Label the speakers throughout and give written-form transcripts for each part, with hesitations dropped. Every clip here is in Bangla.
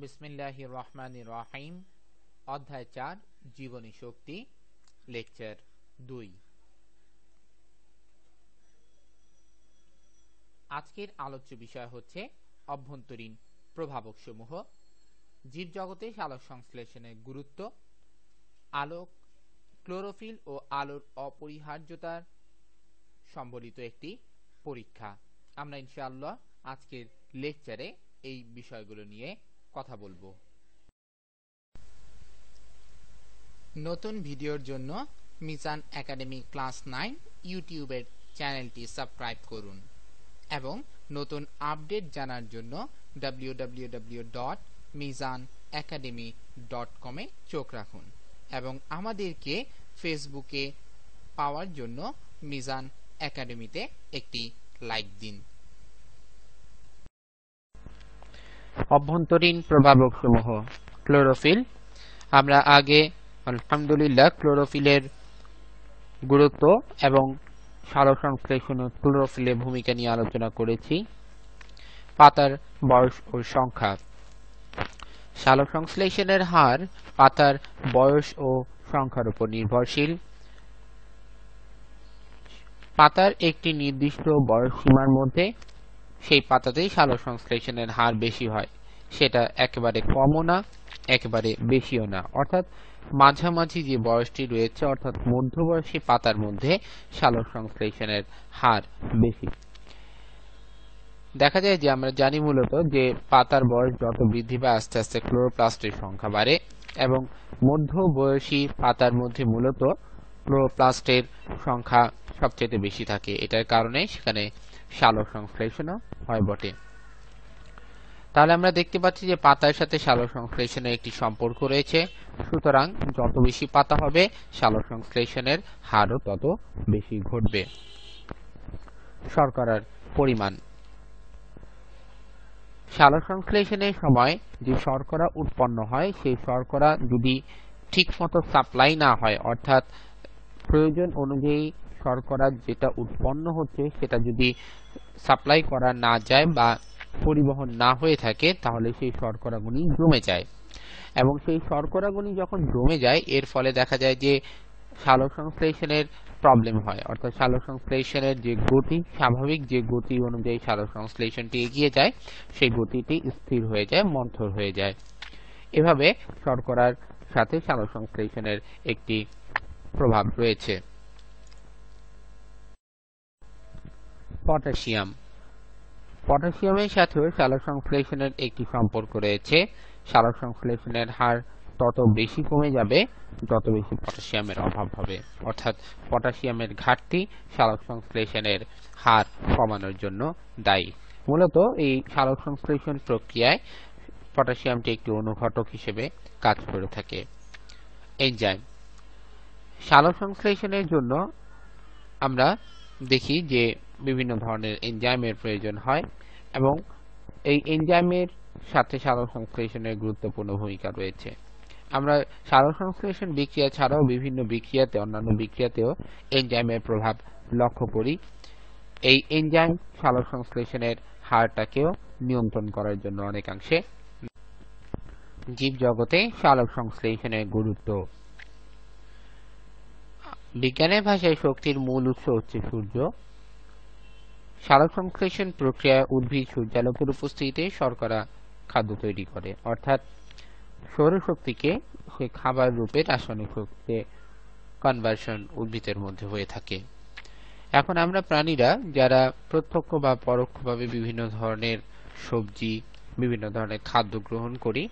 Speaker 1: বিসমিল্লাহির রহমানির রহিম। অধ্যায় 4 জীবনী শক্তি, লেকচার 2। আজকের আলোচ্য বিষয় হচ্ছে অভ্যন্তরীণ প্রভাবকসমূহ, জীবজগতে সালোক সংশ্লেষণের গুরুত্ব, আলোক, ক্লোরোফিল ও আলোর অপরিহার্যতার সম্বলিত একটি পরীক্ষা। আমরা ইনশাআল্লাহ আজকের লেকচারে এই বিষয়গুলো নিয়ে কথা বলবো। নতুন ভিডিওর জন্য মিজান একাডেমি ক্লাস 9 ইউটিউবের চ্যানেলটি সাবস্ক্রাইব করুন এবং নতুন আপডেট জানার জন্য www.mizanacademy.com এ চোখ রাখুন এবং আমাদেরকে ফেসবুকে পাওয়ার জন্য মিজান একাডেমিতে একটি লাইক দিন। অভ্যন্তরীণ প্রভাবকসমূহ, ক্লোরোফিল। আমরা আগে আলহামদুলিল্লাহ ক্লোরোফিলের গুরুত্ব এবং সালোক সংশ্লেষণে ক্লোরোফিলের ভূমিকা নিয়ে আলোচনা করেছি। পাতার বয়স ও সংখ্যা। সালোক সংশ্লেষণের হার পাতার বয়স ও সংখ্যার উপর নির্ভরশীল। পাতার একটি নির্দিষ্ট বয়স সীমার মধ্যে সেই পাতাতেই সালোক সংশ্লেষণের হার বেশি হয়, সেটা একেবারে কমও না একেবারে বেশিও না, অর্থাৎ মাঝামাঝি যে বয়সটি রয়েছে অর্থাৎ মধ্যবয়সী পাতার মধ্যে সালোক সংশ্লেষণের হার বেশি। দেখা যায় যে আমরা জানি মূলত যে পাতার বয়স যত বৃদ্ধি পায় আস্তে আস্তে ক্লোরোপ্লাস্টের সংখ্যা বাড়ে এবং মধ্যবয়সী পাতার মধ্যে মূলত ক্লোরোপ্লাস্টের সংখ্যা সবচেয়ে বেশি থাকে। এটার কারণে সেখানে সালোক সংশ্লেষণও হয় বটে। তাহলে আমরা দেখতে পাচ্ছি যে পাতার সাথে সালোক সংশ্লেষণের একটি সম্পর্ক রয়েছে, সুতরাং যত বেশি পাতা হবে সালোক সংশ্লেষণের হারও তত বেশি ঘটবে। শর্করার পরিমাণ। সালোক সংশ্লেষণের সময় যে শর্করা উৎপন্ন হয় সেই শর্করা যদি ঠিকমতো সাপ্লাই না হয়, অর্থাৎ প্রয়োজন অনুযায়ী শর্করা যেটা উৎপন্ন হচ্ছে সেটা যদি সাপ্লাই করা না যায় বা পরিবহন না হয়ে থাকে তাহলে সেই শর্করাগুলি জমে যায় এবং সেই শর্করাগুলি যখন জমে যায় এর ফলে দেখা যায় যে সালোক সংশ্লেষণের প্রবলেম হয়, অর্থাৎ সালোক সংশ্লেষণের যে গতি, স্বাভাবিক যে গতি অনুযায়ী সালোক সংশ্লেষণটি এগিয়ে যায় সেই গতিটি স্থির হয়ে যায়, মন্থর হয়ে যায়। এভাবে শর্করার সাথে সালোক সংশ্লেষণের একটি প্রভাব রয়েছে। পটাশিয়াম। পটাশিয়ামের সাথেও সালোক সংশ্লেষণের একটি সম্পর্ক রয়েছে। সালোক সংশ্লেষণের হার তত বেশি কমে যাবে যত বেশি পটাশিয়ামের অভাব হবে, অর্থাৎ পটাশিয়ামের ঘাটতি সালোক সংশ্লেষণের হার কমানোর জন্য দায়ী। মূলত এই সালোক সংশ্লেষণ প্রক্রিয়ায় পটাশিয়ামটি একটি অনুঘটক হিসেবে কাজ করে থাকে। এনজাইম। সালোক সংশ্লেষণের জন্য আমরা দেখি যে বিভিন্ন ধরনের এনজাইমের প্রয়োজন হয় এবং এই এনজাইমের সাথে সালোক সংশ্লেষণের গুরুত্বপূর্ণ ভূমিকা রয়েছে। আমরা সালোক সংশ্লেষণ বিক্রিয়া ছাড়াও বিভিন্ন বিক্রিয়াতে, অন্যান্য বিক্রিয়াতেও এনজাইমের প্রভাব লক্ষ্য করি। এই এনজাইম সালোক সংশ্লেষণের হারটাকেও নিয়ন্ত্রণ করার জন্য অনেকাংশে। জীবজগতে সালোক সংশ্লেষণের গুরুত্ব। বিজ্ঞানের ভাষায় শক্তির মূল উৎস হচ্ছে সূর্য। সালোক সংশ্লেষণ প্রক্রিয়ায় উদ্ভিদ সূর্যালোকের উপস্থিতিতে শর্করা খাদ্য তৈরি করে, অর্থাৎ সৌরশক্তিকে সে খাবার রূপে রাসায়নিক শক্তিতে কনভার্সন উদ্ভিদের মধ্যে হয়ে থাকে। এখন আমরা প্রাণীরা যারা প্রত্যক্ষ বা পরোক্ষভাবে বিভিন্ন ধরনের সবজি, বিভিন্ন ধরনের খাদ্য গ্রহণ করি,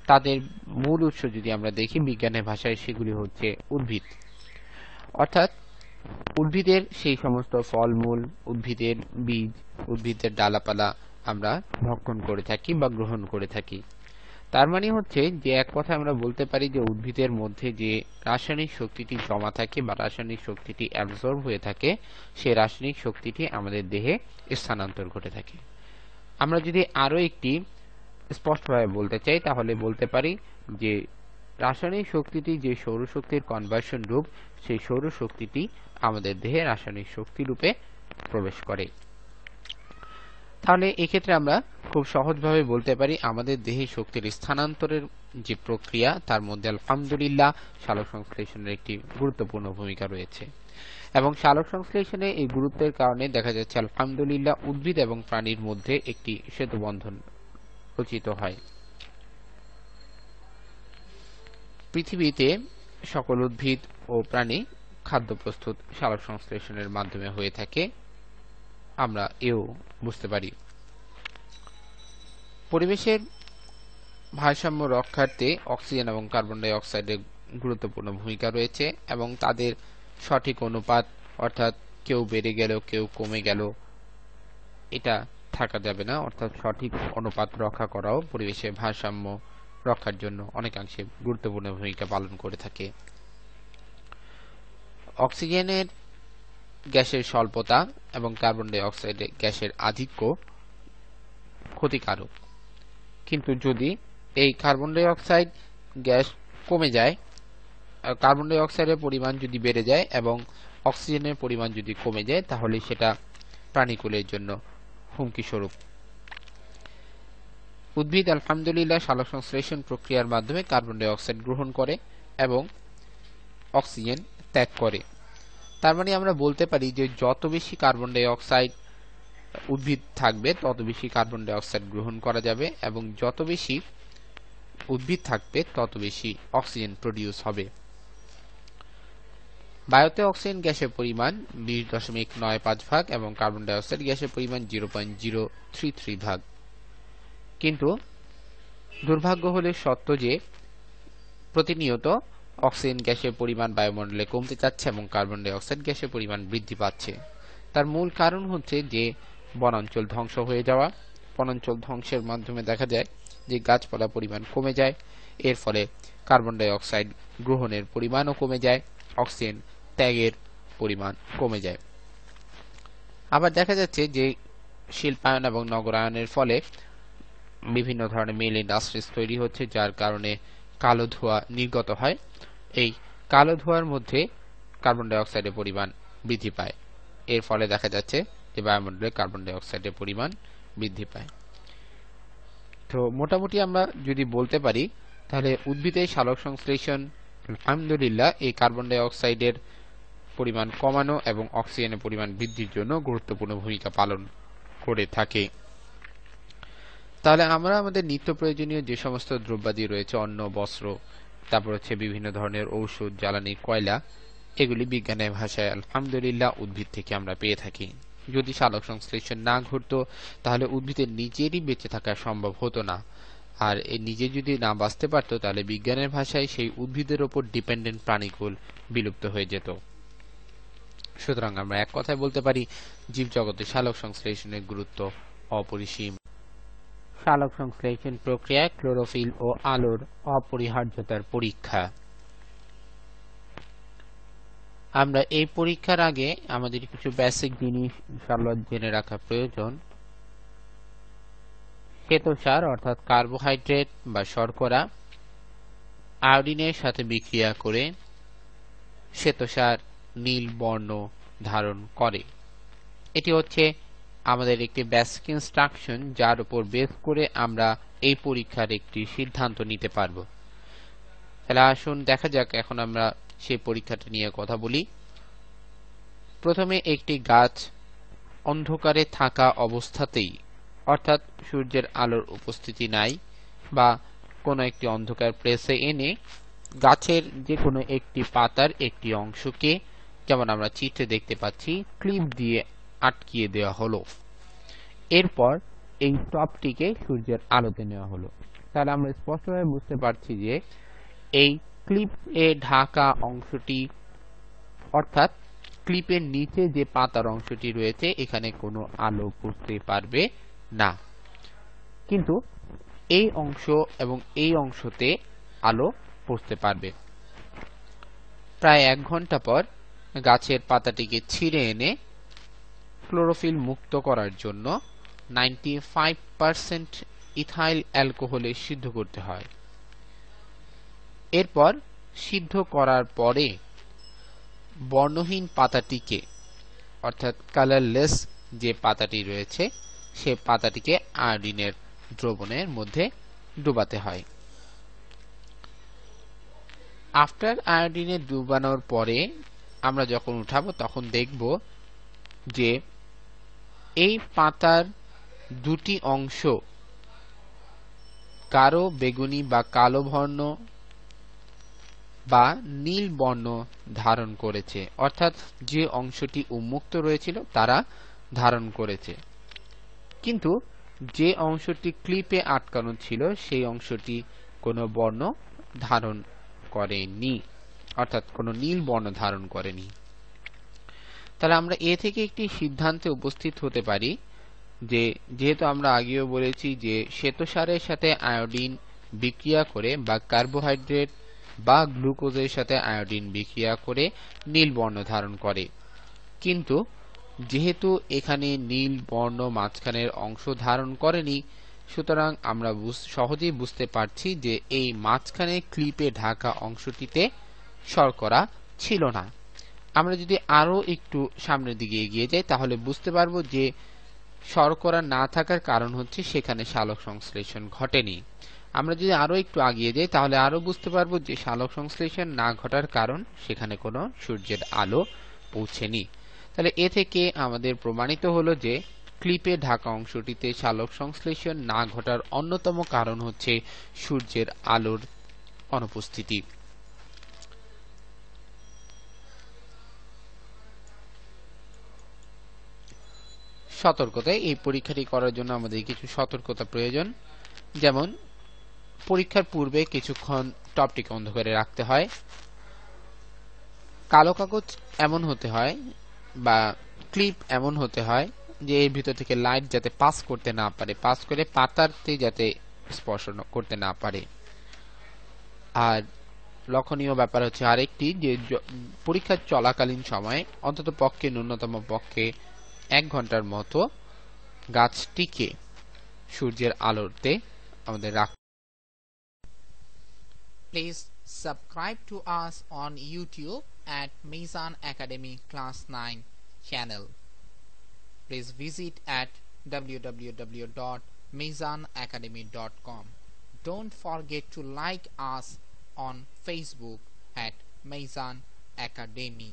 Speaker 1: তাদের মূল উৎস যদি আমরা দেখি বিজ্ঞানের ভাষায় সেগুলি হচ্ছে উদ্ভিদ, অর্থাৎ উদ্ভিদের সেই সমস্ত ফলমূল, উদ্ভিদের বীজ, উদ্ভিদের ডালাপালা আমরা ভক্ষণ করে থাকি বা গ্রহণ করে থাকি। তার মানে হচ্ছে যে এক কথা আমরা বলতে পারি যে উদ্ভিদের মধ্যে যে রাসায়নিক শক্তিটি জমা থাকে বা রাসায়নিক শক্তিটি অ্যাবজর্ব হয়ে থাকে সেই রাসায়নিক শক্তিটি আমাদের দেহে স্থানান্তর ঘটে থাকে। আমরা যদি আরো একটি স্পষ্টভাবে বলতে চাই তাহলে বলতে পারি যে রাসায়নিক শক্তিটি যে সৌরশক্তির কনভার্সন রূপ, সেই সৌরশক্তিটি আমাদের দেহে রাসায়নিক শক্তি রূপে প্রবেশ করে। তাহলে এক্ষেত্রে আমরা খুব সহজভাবে বলতে পারি আমাদের দেহে শক্তির স্থানান্তরের যে প্রক্রিয়া তার মধ্যে আলহামদুলিল্লাহ সালোকসংশ্লেষণের একটি গুরুত্বপূর্ণ ভূমিকা রয়েছে এবং সালোকসংশ্লেষণে এই গুরুত্বের কারণে দেখা যাচ্ছে আলহামদুলিল্লাহ উদ্ভিদ এবং প্রাণীর মধ্যে একটি সেতুবন্ধন রচিত হয়। পৃথিবীতে সকল উদ্ভিদ ও প্রাণী খাদ্য প্রস্তুত সালোকসংশ্লেষণের মাধ্যমে হয়ে থাকে, আমরা এও বুঝতে পারি। পরিবেশের ভারসাম্য রক্ষার্থে অক্সিজেন এবং কার্বন ডাই অক্সাইডের গুরুত্বপূর্ণ ভূমিকা রয়েছে এবং তাদের সঠিক অনুপাত, অর্থাৎ কেউ বেড়ে গেল কেউ কমে গেল, এটা থাকা যাবে না। অর্থাৎ সঠিক অনুপাত রক্ষা করাও পরিবেশের ভারসাম্য রক্ষার জন্য অনেকাংশে গুরুত্বপূর্ণ ভূমিকা পালন করে থাকে। অক্সিজেনের গ্যাসের স্বল্পতা এবং কার্বন ডাই অক্সাইডের গ্যাসের আধিক্য ক্ষতিকারক, কিন্তু যদি এই কার্বন ডাই অক্সাইড গ্যাস কমে যায়, কার্বন ডাই অক্সাইডের পরিমাণ যদি বেড়ে যায় এবং অক্সিজেনের পরিমাণ যদি কমে যায়, তাহলে সেটা প্রাণীকুলের জন্য হুমকি স্বরূপ। উদ্ভিদ আলহামদুলিল্লাহ সালোকসংশ্লেষণ প্রক্রিয়ার মাধ্যমে কার্বন ডাই অক্সাইড গ্রহণ করে এবং অক্সিজেন ত্যাগ করে। তার মানে আমরা বলতে পারি যে যত বেশি কার্বন ডাই অক্সাইড উদ্ভিদ থাকবে তত বেশি কার্বন ডাই অক্সাইড গ্রহণ করা যাবে এবং যত বেশি উদ্ভিদ থাকবে তত বেশি অক্সিজেন প্রডিউস হবে। বায়ুতে অক্সিজেন গ্যাসের পরিমাণ 20.95 ভাগ এবং কার্বন ডাই অক্সাইড গ্যাসের পরিমাণ 0.033 ভাগ। কিন্তু দুর্ভাগ্য হলে সত্য যে প্রতিনিয়ত অক্সিজেন গ্যাসের পরিমাণ বায়ুমণ্ডলে কমতে যাচ্ছে এবং কার্বন ডাই অক্সাইড গ্যাসের পরিমাণ বৃদ্ধি পাচ্ছে। তার মূল কারণ হচ্ছে যে বনাঞ্চল ধ্বংস হয়ে যাওয়া। বনাঞ্চল ধ্বংসের মাধ্যমে দেখা যায় যে গাছপালা পরিমাণ কমে যায়, এর ফলে কার্বন ডাই অক্সাইড গ্রহণের পরিমাণও কমে যায়, অক্সিজেন ত্যাগের পরিমাণ কমে যায়। আবার দেখা যাচ্ছে যে শিল্পায়ন এবং নগরায়নের ফলে বিভিন্ন ধরনের মিল ইন্ডাস্ট্রিজ তৈরি হচ্ছে, যার কারণে কালো ধোঁয়া নির্গত হয়। এই কালো ধোঁয়ার মধ্যে কার্বন ডাই অক্সাইডের পরিমাণ বৃদ্ধি পায়, এর ফলে দেখা যাচ্ছে যে বায়ুমণ্ডলে কার্বন ডাই অক্সাইডের পরিমাণ বৃদ্ধি পায়। তো মোটামুটি আমরা যদি বলতে পারি তাহলে উদ্ভিদের সালোকসংশ্লেষণ আলহামদুলিল্লাহ এই কার্বন ডাই অক্সাইডের পরিমাণ কমানো এবং অক্সিজেনের পরিমাণ বৃদ্ধির জন্য গুরুত্বপূর্ণ ভূমিকা পালন করে থাকে। তাহলে আমরা আমাদের নিত্য প্রয়োজনীয় যে সমস্ত দ্রব্যাদি রয়েছে, অন্ন, বস্ত্র, তারপর হচ্ছে বিভিন্ন ধরনের ঔষধ, জ্বালানি, কয়লা, এগুলি বিজ্ঞানের ভাষায় আলহামদুলিল্লাহ উদ্ভিদ থেকে আমরা পেয়ে থাকি। যদি সালোকসংশ্লেষণ না ঘটতো তাহলে উদ্ভিদের নিজেরই বেঁচে থাকা সম্ভব হতো না, আর নিজে যদি না বাঁচতে পারতো তাহলে বিজ্ঞানের ভাষায় সেই উদ্ভিদের উপর ডিপেন্ডেন্ট প্রাণীকুল বিলুপ্ত হয়ে যেত। সুতরাং আমরা এক কথায় বলতে পারি জীবজগতে সালোকসংশ্লেষণের গুরুত্ব অপরিসীম। সালোকসংশ্লেষণ প্রক্রিয়া ক্লোরোফিল ও আলোর অপরিহার্যতার পরীক্ষা। আমরা এই পরীক্ষার আগে আমাদের কিছু বেসিক জিনিস ইনশাআল্লাহ জেনে রাখা প্রয়োজন। শ্বেতসার অর্থাৎ কার্বোহাইড্রেট বা শর্করা আয়োডিনের সাথে বিক্রিয়া করে শ্বেতসার নীল বর্ণ ধারণ করে। এটি হচ্ছে আমাদের একটি বেসিক ইনস্ট্রাকশন, যার উপর বেস করে আমরা এই পরীক্ষার একটি সিদ্ধান্ত নিতে পারব। তাহলে আসুন দেখা যাক এখন আমরা সেই পরীক্ষাটা নিয়ে কথা বলি। প্রথমে একটি গাছ অন্ধকারে থাকা অবস্থাতেই, অর্থাৎ সূর্যের আলোর উপস্থিতি নাই বা কোনো একটি অন্ধকার প্লেসে এনে গাছের যে কোনো একটি পাতার একটি অংশকে, যেমন আমরা চিত্রে দেখতে পাচ্ছি, ক্লিপ দিয়ে আটকিয়ে দেওয়া হলো। এরপর এই টপটিকে সূর্যের আলোতে নেওয়া হলো। তাহলে আমরা স্পষ্টভাবে বুঝতে পারছি যে এই ক্লিপে ঢাকা অংশটি, অর্থাৎ ক্লিপের নিচে যে পাতার অংশটি রয়েছে, এখানে কোনো আলো পড়তে পারবে না, কিন্তু এই অংশ এবং এই অংশতে আলো পড়তে পারবে। প্রায় 1 ঘন্টা পর গাছের পাতাটিকে ছিঁড়ে এনে ক্লোরোফিল মুক্ত করার জন্য 95% ইথাইল অ্যালকোহলে সিদ্ধ করতে হয়। এরপর সিদ্ধ করার পরে বর্ণহীন পাতাটিকে, অর্থাৎ কালারলেস যে পাতাটি রয়েছে, সে পাতাটিকে আয়োডিনের দ্রবণের মধ্যে ডুবাতে হয়। আফটার আয়োডিনে ডুবানোর পরে আমরা যখন উঠাবো তখন দেখব যে এই পাতার দুটি অংশ গাঢ় বেগুনি বা কালো বর্ণ বা নীল বর্ণ ধারণ করেছে, অর্থাৎ যে অংশটি উন্মুক্ত রয়েছিল তারা ধারণ করেছে, কিন্তু যে অংশটি ক্লিপে আটকানো ছিল সেই অংশটি কোনো বর্ণ ধারণ করেনি, অর্থাৎ কোনো নীল বর্ণ ধারণ করেনি। তাহলে আমরা এ থেকে একটি সিদ্ধান্তে উপস্থিত হতে পারি যে যেহেতু আমরা আগেও বলেছি যে শ্বেতসারের সাথে আয়োডিন বিক্রিয়া করে বা কার্বোহাইড্রেট বা গ্লুকোজের সাথে আয়োডিন বিক্রিয়া করে নীল বর্ণ ধারণ করে, কিন্তু যেহেতু এখানে নীল বর্ণ মাঝখানের অংশ ধারণ করেনি, সুতরাং আমরা সহজেই বুঝতে পারছি যে এই মাঝখানে ক্লিপে ঢাকা অংশটিতে শর্করা ছিল না। আমরা যদি আরো একটু সামনের দিকে এগিয়ে যাই তাহলে বুঝতে পারবো যে শর্করা না থাকার কারণ হচ্ছে সেখানে সালোক সংশ্লেষণ ঘটেনি। আমরা যদি আরো একটু এগিয়ে যাই তাহলে আরো বুঝতে পারবো যে সালোক সংশ্লেষণ না ঘটার কারণ সেখানে কোনো সূর্যের আলো পৌঁছেনি। তাহলে এ থেকে আমাদের প্রমাণিত হলো যে ক্লিপে ঢাকা অংশটিতে সালোক সংশ্লেষণ না ঘটার অন্যতম কারণ হচ্ছে সূর্যের আলোর অনুপস্থিতি। সতর্কতা, এই পরীক্ষাটি করার জন্য আমাদের কিছু সতর্কতা প্রয়োজন। যেমন পরীক্ষার পূর্বে কিছুক্ষণ টপটিকে অন্ধকারে রাখতে হয়, কালো কাগজ এমন হতে হয় বা ক্লিপ এমন হতে হয় যে এর ভিতর থেকে লাইট যাতে পাস করতে না পারে, পাস করে পাতাতে যাতে স্পর্শ করতে না পারে। আর লক্ষণীয় ব্যাপার হচ্ছে আরেকটি যে পরীক্ষা চলাকালীন সময়ে অন্তত পক্ষে ন্যূনতম পক্ষে 1 ঘন্টার মতো গাছটিকে সূর্যের আলোতে আমাদের রাখতে।
Speaker 2: Please subscribe to us on YouTube at Mizan Academy Class 9 channel. Please visit at www.mizanacademy.com. Don't forget to like us on Facebook at Mizan Academy.